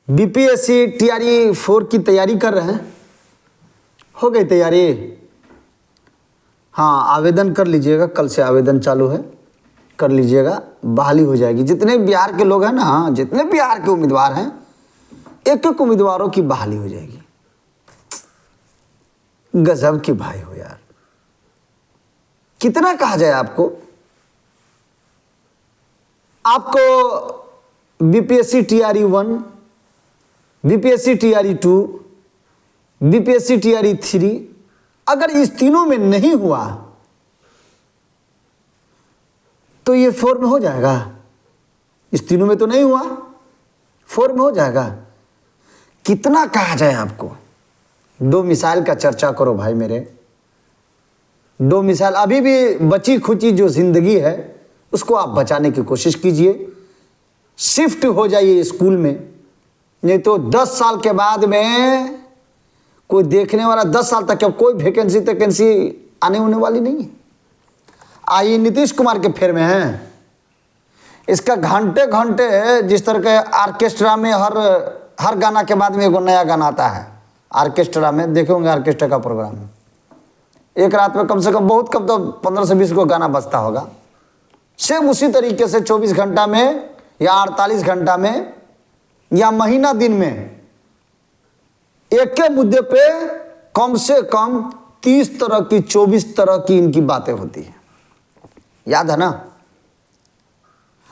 BPSC TRE 4 की तैयारी कर रहे हैं? हो गई तैयारी? हाँ, आवेदन कर लीजिएगा, कल से आवेदन चालू है, कर लीजिएगा, बहाली हो जाएगी। जितने बिहार के लोग हैं ना, जितने बिहार के उम्मीदवार हैं, एक एक उम्मीदवारों की बहाली हो जाएगी। गजब की भाई हो यार, कितना कहा जाए आपको। आपको BPSC TRE 1, BPSC TRE 2, BPSC TRE 3, अगर इस तीनों में नहीं हुआ तो ये 4 में हो जाएगा। इस तीनों में तो नहीं हुआ, 4 में हो जाएगा। कितना कहा जाए आपको। 2 मिसाइल का चर्चा करो भाई मेरे, 2 मिसाइल। अभी भी बची खुची जो जिंदगी है उसको आप बचाने की कोशिश कीजिए। शिफ्ट हो जाइए स्कूल में, नहीं तो 10 साल के बाद में कोई देखने वाला, 10 साल तक कोई वैकेंसी आने होने वाली नहीं है। आइए नीतीश कुमार के फेर में है। इसका घंटे घंटे जिस तरह के ऑर्केस्ट्रा में हर गाना के बाद में एक नया गाना आता है। ऑर्केस्ट्रा में देखे होंगे, ऑर्केस्ट्रा का प्रोग्राम में एक रात में कम से कम, बहुत कम तो 15 से 20 को गाना बजता होगा। सेम उसी तरीके से 24 घंटा में या 48 घंटा में या महीना दिन में एक के मुद्दे पे कम से कम 30 तरह की, 24 तरह की इनकी बातें होती है। याद है ना?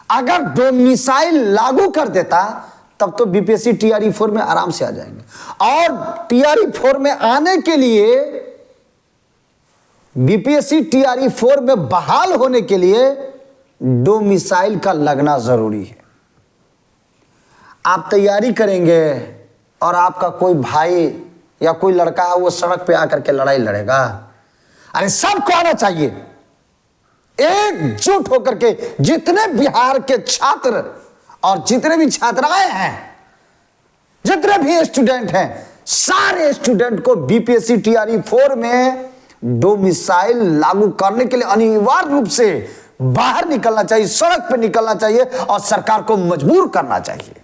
अगर 2 मिसाइल लागू कर देता तब तो बीपीएससी टीआरई 4 में आराम से आ जाएंगे। और टीआरई 4 में आने के लिए, बीपीएससी टीआरई 4 में बहाल होने के लिए 2 मिसाइल का लगना जरूरी है। आप तैयारी करेंगे और आपका कोई भाई या कोई लड़का है वो सड़क पे आकर के लड़ाई लड़ेगा। अरे सबको आना चाहिए, एकजुट होकर के। जितने बिहार के छात्र और जितने भी छात्राएं हैं, जितने भी स्टूडेंट हैं, सारे स्टूडेंट को बीपीएससी टीआरई 4 में 2 मिसाइल लागू करने के लिए अनिवार्य रूप से बाहर निकलना चाहिए, सड़क पे निकलना चाहिए और सरकार को मजबूर करना चाहिए।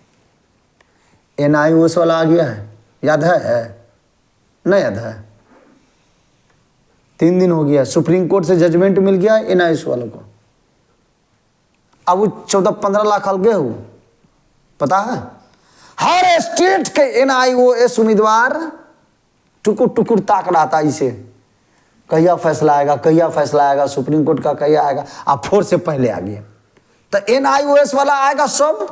एनआईओएस वाला आ गया है, याद है? नहीं याद है? 3 दिन हो गया, सुप्रीम कोर्ट से जजमेंट मिल गया एनआईओएस वालों को। अब वो 14-15 लाख अलगे हो, पता है? हर स्टेट के एनआईओएस उम्मीदवार टुकुर टुकुर ताक रहा था इसे, कहिया फैसला आएगा, कहिया फैसला आएगा, सुप्रीम कोर्ट का कहिया आएगा। अब 4 से पहले आ गया तो एनआईओएस वाला आएगा। सब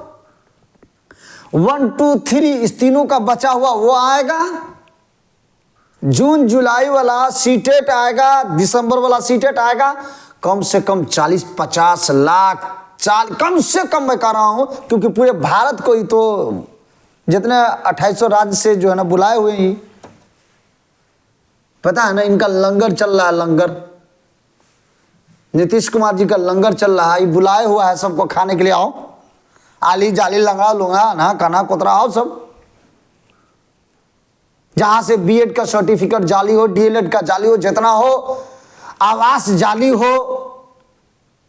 1, 2, 3 इस तीनों का बचा हुआ वो आएगा। जून जुलाई वाला सीटेट आएगा, दिसंबर वाला सीटेट आएगा। कम से कम 40-50 लाख, कम से कम मैं कह रहा हूं, क्योंकि पूरे भारत को ही तो जितने 2800 राज्य से जो है ना बुलाए हुए ही, पता है ना, इनका लंगर चल रहा है। लंगर नीतीश कुमार जी का लंगर चल रहा है, बुलाए हुआ है सबको खाने के लिए। आओ, आली जाली लंगा लूंगा ना, खाना कोतरा, आओ सब। जहां से बीएड का सर्टिफिकेट जाली हो, डीएलएड का जाली हो, जितना हो, आवास जाली हो,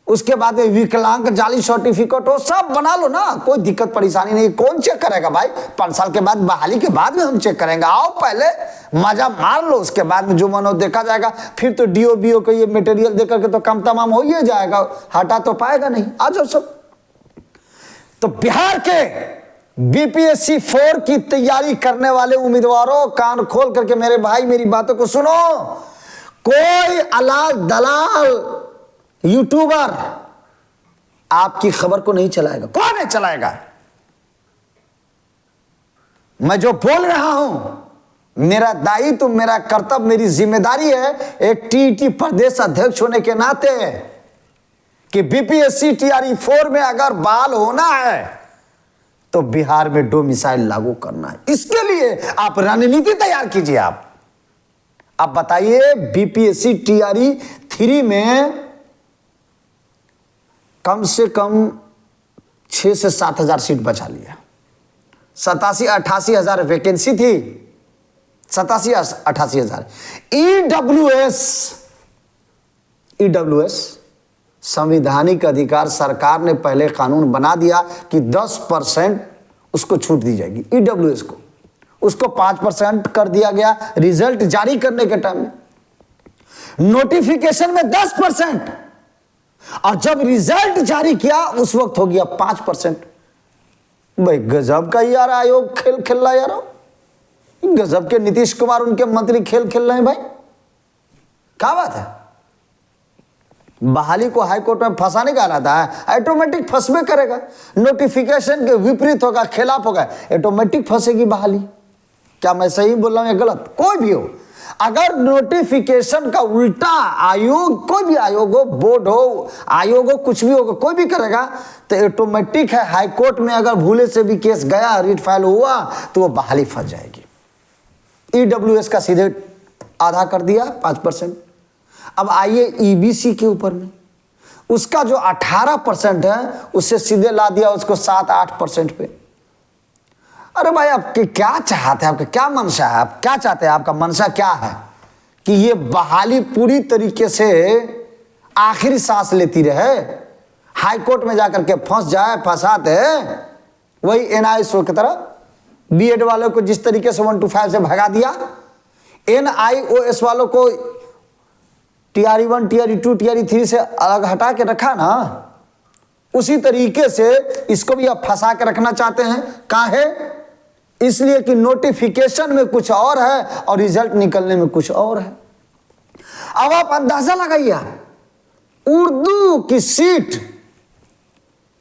उसके बाद में विकलांग जाली सर्टिफिकेट हो, सब बना लो ना, कोई दिक्कत परेशानी नहीं। कौन चेक करेगा भाई? 5 साल के बाद, बहाली के बाद में हम चेक करेंगे। आओ पहले मजा मार लो, उसके बाद में जो मन हो देखा जाएगा। फिर तो डीओबीओ को ये मटेरियल देकर के तो काम तमाम हो ही जाएगा, हटा तो पाएगा नहीं। आ जाओ सब। तो बिहार के बीपीएससी 4 की तैयारी करने वाले उम्मीदवारों, कान खोल करके मेरे भाई मेरी बातों को सुनो। कोई अलाल दलाल यूट्यूबर आपकी खबर को नहीं चलाएगा। कौन है चलाएगा? मैं जो बोल रहा हूं, मेरा दायित्व, मेरा कर्तव्य, मेरी जिम्मेदारी है एक टीटी प्रदेश अध्यक्ष होने के नाते कि बीपीएससी टीआरई 4 में अगर बहाल होना है तो बिहार में 2 मिसाइल लागू करना है। इसके लिए आप रणनीति तैयार कीजिए। आप बताइए, बीपीएससी टीआरई 3 में कम से कम 6 से 7 हजार सीट बचा लिया। 87-88 हजार वैकेंसी थी, 87-88 हजार। ईडब्ल्यूएस संवैधानिक अधिकार, सरकार ने पहले कानून बना दिया कि 10% उसको छूट दी जाएगी, ईडब्ल्यूएस को। उसको 5% कर दिया गया रिजल्ट जारी करने के टाइम में, नोटिफिकेशन में 10%, और जब रिजल्ट जारी किया उस वक्त हो गया 5%। भाई गजब का यार आयोग खेल खेल रहा यार, गजब के नीतीश कुमार उनके मंत्री खेल खेल रहे हैं भाई, क्या बात है। बहाली को हाईकोर्ट में फंसाने का इरादा है, ऑटोमेटिक फंसबे करेगा, नोटिफिकेशन के विपरीत होगा, खिलाफ होगा, ऑटोमेटिक फंसेगी बहाली। क्या मैं सही बोल रहा हूं या गलत? कोई भी हो, अगर नोटिफिकेशन का उल्टा आयोग, कोई भी आयोग हो, बोर्ड हो, आयोग हो, कुछ भी होगा, कोई भी करेगा तो ऑटोमेटिक है हाईकोर्ट में अगर भूले से भी केस गया, रिट फाइल हुआ तो वो बहाली फंस जाएगी। ईडब्ल्यूएस का सीधे आधा कर दिया 5%। अब आइए ईबीसी के ऊपर में, उसका जो 18% है उससे सीधे ला दिया उसको 7-8% पे। अरे भाई आप क्या चाहते हैं, आपका क्या मंशा है, आप क्या चाहते हैं, आपका मंशा क्या है कि ये बहाली पूरी तरीके से आखिरी सांस लेती रहे, हाईकोर्ट में जाकर के फंस जाए, फंसाते वही एनआईओ की तरह बीएड वालों को जिस तरीके से 1 to 5 से भगा दिया, एनआईओएस वालों को टीआरई 1, टीआरई 2, टीआरई 3 से अलग हटा के रखा ना, उसी तरीके से इसको भी आप फंसा के रखना चाहते हैं। काहे? इसलिए कि नोटिफिकेशन में कुछ और है और रिजल्ट निकलने में कुछ और है। अब आप अंदाजा लगाइए, उर्दू की सीट,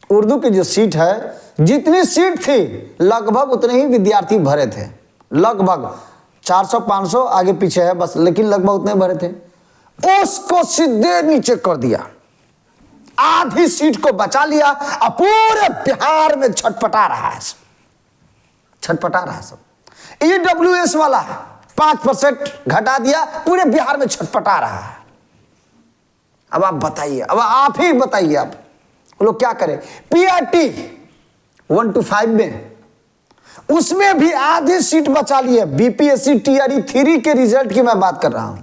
उर्दू की जो सीट है, जितनी सीट थी लगभग उतने ही विद्यार्थी भरे थे, लगभग 400-500 आगे पीछे है बस, लेकिन लगभग उतने भरे थे, उसको सीधे नीचे कर दिया, आधी सीट को बचा लिया और पूरे बिहार में छटपटा रहा है, छटपटा रहा है सब। ईडब्ल्यूएस वाला 5% घटा दिया, पूरे बिहार में छटपटा रहा है। अब आप बताइए, अब आप ही बताइए, आप वो लोग क्या करें। पीआरटी 1 to 5 में उसमें भी आधी सीट बचा ली है। बीपीएससी टीआरई 3 के रिजल्ट की मैं बात कर रहा हूं,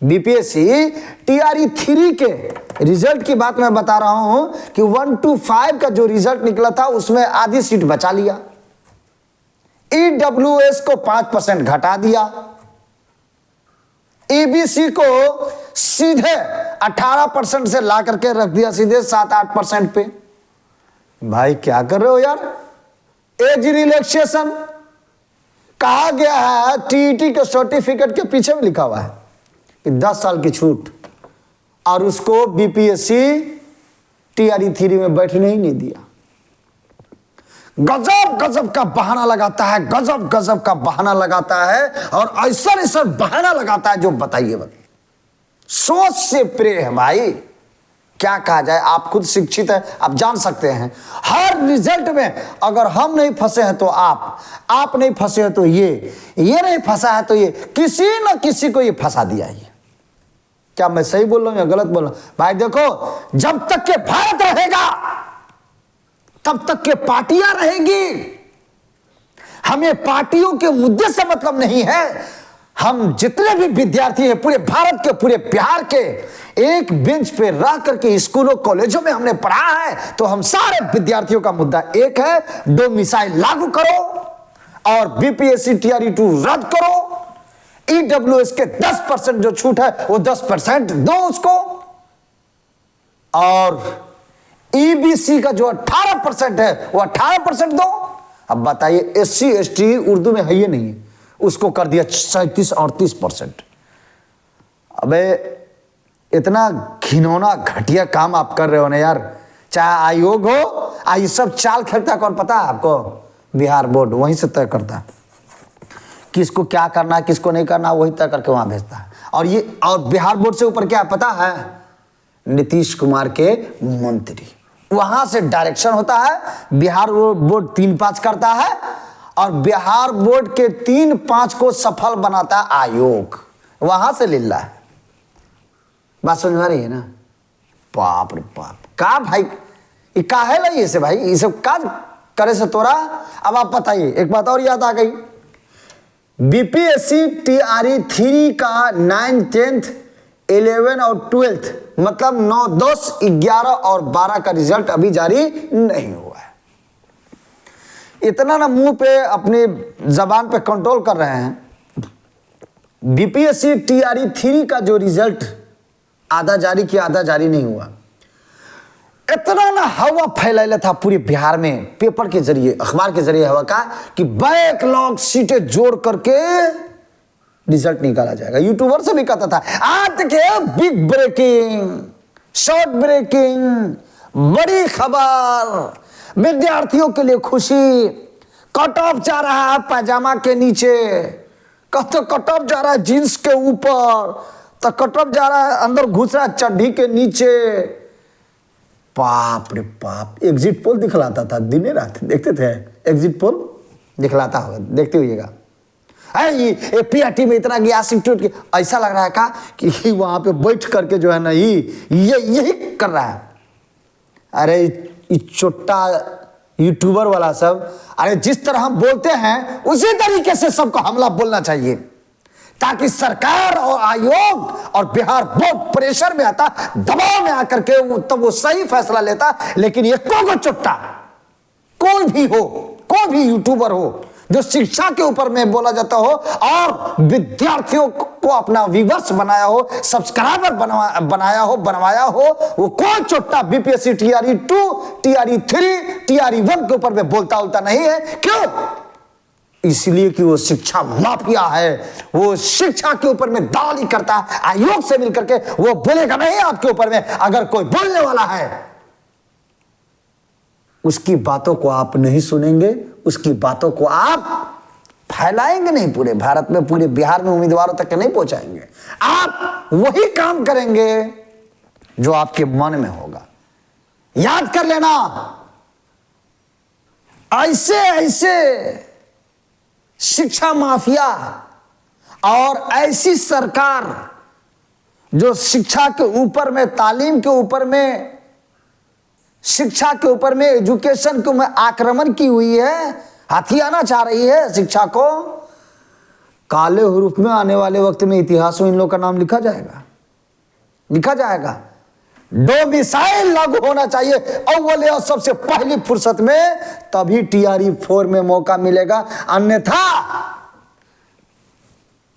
बीपीएससी टीआरई 3 के रिजल्ट की बात मैं बता रहा हूं कि 1 to 5 का जो रिजल्ट निकला था उसमें आधी सीट बचा लिया, ईडब्ल्यूएस को 5% घटा दिया, ईबीसी को सीधे 18% से ला करके रख दिया सीधे 7-8% पे। भाई क्या कर रहे हो यार। एज रिलैक्सेशन कहा गया है, टीईटी के सर्टिफिकेट के पीछे में लिखा हुआ है कि 10 साल की छूट, और उसको बीपीएससी टीआरई 3 में बैठने ही नहीं दिया। गजब गजब का बहाना लगाता है, गजब गजब का बहाना लगाता है, और ऐसा ऐसा बहाना लगाता है जो बताइए सोच से प्रे है भाई। क्या कहा जाए, आप खुद शिक्षित है, आप जान सकते हैं हर रिजल्ट में अगर हम नहीं फंसे हैं तो आप नहीं फंसे हैं तो ये नहीं फंसा है तो ये, किसी न किसी को ये फंसा दिया। ये क्या मैं सही बोल रहा हूं या गलत बोल रहा हूं? भाई देखो, जब तक के भारत रहेगा तब तक के पार्टियां रहेगी। हमें पार्टियों के मुद्दे से मतलब नहीं है। हम जितने भी विद्यार्थी हैं पूरे भारत के, पूरे बिहार के, एक बेंच पे रह करके स्कूलों कॉलेजों में हमने पढ़ा है, तो हम सारे विद्यार्थियों का मुद्दा एक है, 2 मिसाइल लागू करो और बीपीएससी टीआरई 2 रद्द करो, ईडब्ल्यूएस के 10% जो छूट है वो 10% दो उसको, और ईबीसी का जो 18% है वो 18% दो। अब बताइए, एससी एसटी उर्दू में है ये नहीं, उसको कर दिया 37-38%। अबे इतना घिनौना घटिया काम आप कर रहे हो ना यार। चाहे आयोग हो, ये सब चाल खेलता कौन पता है आपको? बिहार बोर्ड वहीं से तय करता है किसको क्या करना है, किसको नहीं करना, वही तय करके वहां भेजता है। और बिहार बोर्ड से ऊपर क्या पता है? नीतीश कुमार के मंत्री, वहां से डायरेक्शन होता है। बिहार बोर्ड 3-5 करता है और बिहार बोर्ड के 3-5 को सफल बनाता है आयोग, वहां से लीला है। बात समझ में आ रही है ना? बाप रे बाप, का भाई ये काहे लगी से भाई, ये सब का करे से तोरा। अब आप बताइए, एक बात और याद आ गई, बीपीएससी टीआरई 3 का 9, 10, 11 और 12 मतलब 9, 10, 11 और 12 का रिजल्ट अभी जारी नहीं हुआ है। इतना ना मुंह पे अपनी जबान पे कंट्रोल कर रहे हैं। बीपीएससी टीआरई 3 का जो रिजल्ट आधा जारी किया, आधा जारी नहीं हुआ, इतना ना हवा फैलाया था पूरे बिहार में, पेपर के जरिए, अखबार के जरिए हवा का, कि बैकलॉग सीटें जोड़ करके रिजल्ट निकाला जाएगा। यूट्यूबर से भी कहता था आज के बिग ब्रेकिंग, शॉर्ट ब्रेकिंग, बड़ी खबर, विद्यार्थियों के लिए खुशी, कट ऑफ जा रहा है पैजामा के नीचे, कट ऑफ जा रहा है जींस के ऊपर, तो कट ऑफ जा रहा है अंदर घुस रहा है चड्ढी के नीचे। बाप रे बाप, एग्जिट पोल दिखलाता था दिन रात, देखते थे एग्जिट पोल दिखलाता होगा, देखते हुएगा। ये पीआरटी में इतना गैस इंस्टीट्यूट के, ऐसा लग रहा है का कि वहां पे बैठ करके जो है ना यही कर रहा है। अरे छोटा यूट्यूबर वाला सब, अरे जिस तरह हम बोलते हैं उसी तरीके से सबको हमला बोलना चाहिए, ताकि सरकार और आयोग और बिहार बोर्ड प्रेशर में आता, दबाव में आकर के तब वो सही फैसला लेता। लेकिन ये को चुट्टा, कोई भी हो, कोई भी यूट्यूबर हो जो शिक्षा के ऊपर में बोला जाता हो और विद्यार्थियों को अपना व्यूअर्स बनाया हो, सब्सक्राइबर बनवाया हो, वो कोई चोट्टा बीपीएससी टीआरई 2, टीआरई 3, टीआरई 1 के ऊपर में बोलता नहीं है। क्यों? इसलिए कि वो शिक्षा माफिया है, वो शिक्षा के ऊपर में दाली करता है। आयोग से मिलकर के वो बोलेगा नहीं आपके ऊपर में। अगर कोई बोलने वाला है, उसकी बातों को आप नहीं सुनेंगे, उसकी बातों को आप फैलाएंगे नहीं पूरे भारत में, पूरे बिहार में उम्मीदवारों तक नहीं पहुंचाएंगे। आप वही काम करेंगे जो आपके मन में होगा। याद कर लेना, ऐसे शिक्षा माफिया और ऐसी सरकार जो शिक्षा के ऊपर में, तालीम के ऊपर में, शिक्षा के ऊपर में, एजुकेशन को में आक्रमण की हुई है, हथियाना चाह रही है शिक्षा को, काले हरूफ में आने वाले वक्त में इतिहास में इन लोगों का नाम लिखा जाएगा। डोमिसाइल लागू होना चाहिए अव्वल और सबसे पहली फुर्सत में, तभी टीआरई 4 में मौका मिलेगा। अन्यथा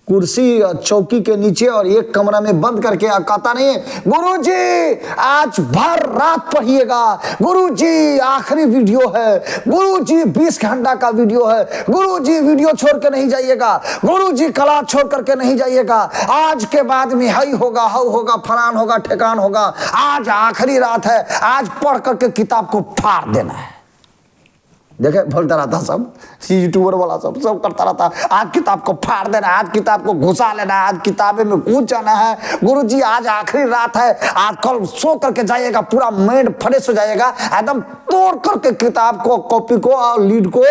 कुर्सी और चौकी के नीचे और एक कमरा में बंद करके कहता नहीं है गुरुजी आज भर रात पढ़िएगा, गुरुजी आखिरी वीडियो है, गुरुजी 20 घंटा का वीडियो है, गुरुजी वीडियो छोड़ के नहीं जाइएगा, गुरुजी क्लास छोड़ करके नहीं जाइएगा, आज के बाद में हई होगा, हव होगा, फलान होगा, ठेकान होगा, आज आखिरी रात है, आज पढ़ करके किताब को फाड़ देना है। देखे बोलता रहता सब यूट्यूबर वाला सब करता रहता, आज किताब को फाड़ देना, आज किताब को घुसा लेना, आज किताबें में कूद जाना है, गुरुजी आज आखिरी रात है, आज कल सो करके जाइएगा, पूरा माइंड फ्रेश हो जाएगा, एकदम तोड़ करके किताब को, कॉपी को और लीड को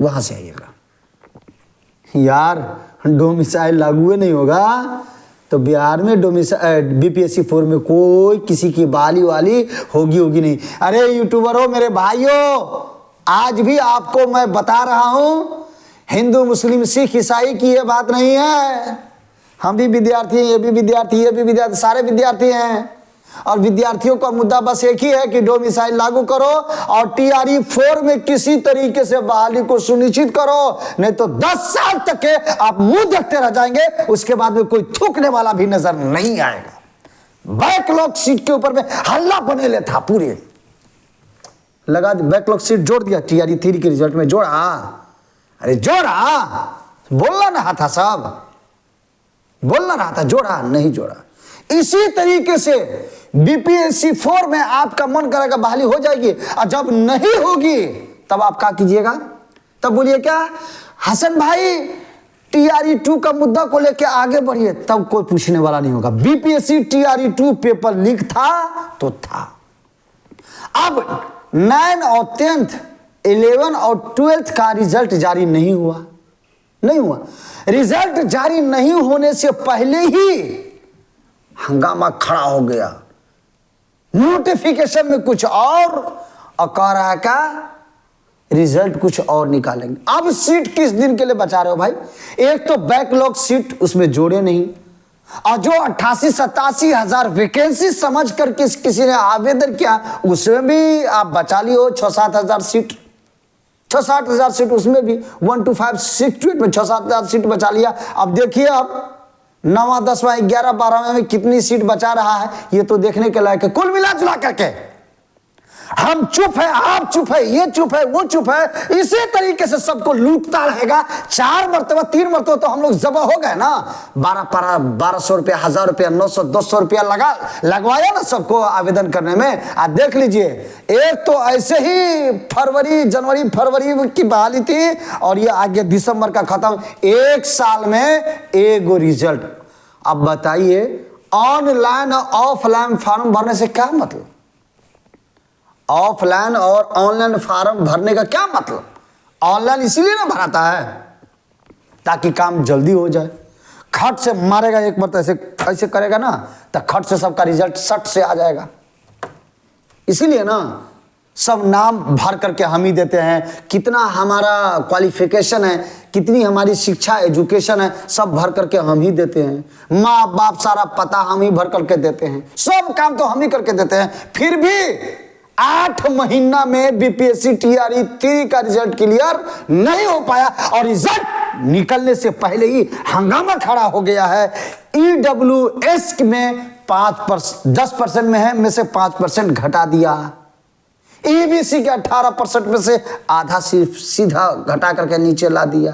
वहां से आइएगा। यार डोमिसाइल लागू नहीं होगा तो बिहार में बीपीएससी 4 में कोई किसी की बाली वाली होगी नहीं। अरे यूट्यूबरों, मेरे भाइयों, आज भी आपको मैं बता रहा हूं, हिंदू मुस्लिम सिख ईसाई की ये बात नहीं है। हम भी विद्यार्थी हैं, ये भी विद्यार्थी, सारे विद्यार्थी हैं। और विद्यार्थियों का मुद्दा बस एक ही है कि डोमिसाइल लागू करो और टीआरई 4 में किसी तरीके से बहाली को सुनिश्चित करो, नहीं तो 10 साल तक के आप मुंह देखते रह जाएंगे, उसके बाद में कोई थूकने वाला भी नजर नहीं आएगा। बैकलॉग सीट के ऊपर में हल्ला बने ले था, पूरे लगा बैकलॉग सीट जोड़ दिया, टीआरई 3 के रिजल्ट में जोड़ा। अरे जोड़ा, बोलना रहा था सब, बोलना रहा था, जोड़ा नहीं जोड़ा। इसी तरीके से बीपीएससी 4 में आपका मन करेगा बहाली हो जाएगी, और जब नहीं होगी तब आप क्या कीजिएगा? तब बोलिए क्या हसन भाई टीआरई 2 का मुद्दा को लेकर आगे बढ़िए, तब कोई पूछने वाला नहीं होगा। बीपीएससी टीआरई 2 पेपर लीक था तो था। अब 9 और 10th, 11 और 12th का रिजल्ट जारी नहीं हुआ। रिजल्ट जारी नहीं होने से पहले ही हंगामा खड़ा हो गया। नोटिफिकेशन में कुछ और कह रहा है का रिजल्ट कुछ और निकालेंगे। अब सीट किस दिन के लिए बचा रहे हो भाई? एक तो बैकलॉग सीट उसमें जोड़े नहीं, और जो 88-87 हजार वैकेंसी समझ कर किसी ने आवेदन किया उसमें भी आप बचा लियो 6-7 हजार सीट। 6-7 हज़ार सीट, उसमें भी 1 to 5 6 to 8 में 6-7 हज़ार सीट बचा लिया। अब देखिए अब 9वां 10वां 11 12वें में कितनी सीट बचा रहा है, ये तो देखने के लायक है। कुल मिला जुला करके हम चुप है, आप चुप है, ये चुप है, वो चुप है, इसी तरीके से सबको लूटता रहेगा। 4 मरतबा 3 मरतबा तो हम लोग जबा हो गए ना। 1200 रुपया, 1000 रुपया, 900 200 रुपया लगवाया ना सबको आवेदन करने में। आज देख लीजिए, एक तो ऐसे ही जनवरी फरवरी की बहाली थी और ये आगे दिसंबर का खत्म, 1 साल में एगो रिजल्ट। अब बताइए ऑनलाइन और ऑफलाइन फॉर्म भरने से क्या मतलब, ऑफलाइन और ऑनलाइन फॉर्म भरने का क्या मतलब। ऑनलाइन इसीलिए ना भराता है ताकि काम जल्दी हो जाए। खट से मारेगा एक बार, ऐसे करेगा ना तो खट से सबका रिजल्ट सट से आ जाएगा। इसीलिए ना सब नाम भर करके हम ही देते हैं, कितना हमारा क्वालिफिकेशन है, कितनी हमारी शिक्षा एजुकेशन है, सब भर करके हम ही देते हैं। माँ बाप सारा पता हम ही भर करके देते हैं, सब काम तो हम ही करके देते हैं। फिर भी 8 महीना में बीपीएससी TRE 3 का रिजल्ट क्लियर नहीं हो पाया और रिजल्ट निकलने से पहले ही हंगामा खड़ा हो गया है। EWS में 10% में है, में से 5% घटा दिया। EBC के 18% में से आधा सीधा घटा करके नीचे ला दिया।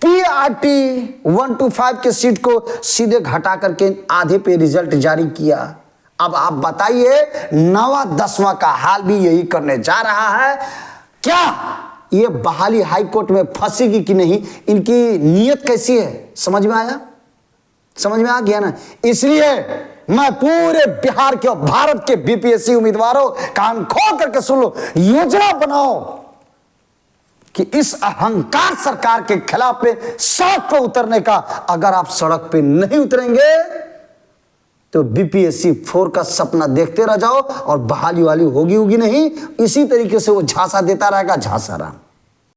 PRT 1 to 5 के सीट को सीधे घटा करके आधे पे रिजल्ट जारी किया। अब आप बताइए 9वां 10वां का हाल भी यही करने जा रहा है। क्या ये बहाली हाई कोर्ट में फंसेगी कि नहीं, इनकी नीयत कैसी है, समझ में आया, समझ में आ गया ना। इसलिए मैं पूरे बिहार के और भारत के बीपीएससी उम्मीदवारों कान खोल करके सुन लो, योजना बनाओ कि इस अहंकार सरकार के खिलाफ में सड़क पर उतरने का। अगर आप सड़क पे नहीं उतरेंगे तो बीपीएससी 4 का सपना देखते रह जाओ और बहाली वाली होगी नहीं। इसी तरीके से वो झांसा देता रहेगा, झांसा रहा।